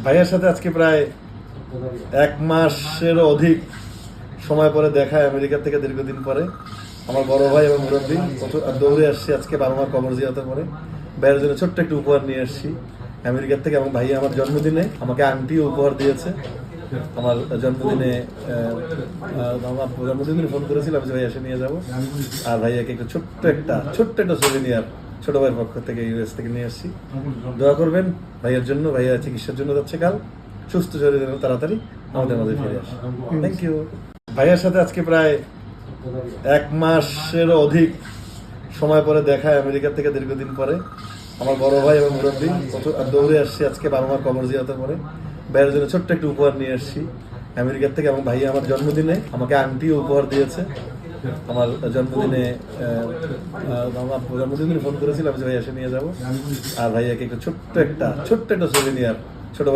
ভাইয়ের সাথে আজকে প্রায় 1 মাসের অধিক সময় পরে দেখা, আমেরিকা থেকে দীর্ঘদিন পরে আমার বড় ভাই এবং মুরব্বী দৌড়ে আসছি আজকে বাবা মার কবর জিয়ারতের পরে। ভাইয়ের জন্য ছোট্ট একটু উপহার নিয়ে আসছি আমেরিকা থেকে, এবং ভাই আমার জন্মদিনে আমাকে আংটিও উপহার দিয়েছে। আমার জন্মদিনে ফোন করেছিলাম যে ভাই এসে নিয়ে যাবো, আর ভাইয়াকে একটু ছোট্ট একটা সোভেনিয়ার ছোট ভাইয়ের পক্ষ থেকে ইউএস থেকে নিয়ে আসছি। দোয়া করবেন ভাইয়ের জন্য, ভাইয়া চিকিৎসার জন্য যাচ্ছে কাল, সুস্থ শরীরে তাড়াতাড়ি আমাদের মাঝে ফিরে আসে। Thank you. ভাইয়ের সাথে আজকে প্রায় 1 মাসের অধিক সময় পরে দেখা, আমেরিকা থেকে দীর্ঘদিন পরে আমার বড় ভাই এবং মুরব্বী দৌড়ে আসছি আজকে বাবা মার কবর জিয়ারতের পরে। ভাইয়ের জন্য ছোট্ট একটু উপহার নিয়ে আসছি আমেরিকা থেকে, এবং ভাইয়া আমার জন্মদিনে আমাকে আংটিও উপহার দিয়েছে। আমার জন্মদিনে ফোন করেছিলাম যে ভাই এসে নিয়ে যাবো, আর ভাইয়াকে একটু ছোট্ট একটা সোভেনিয়ার ছোট ভাই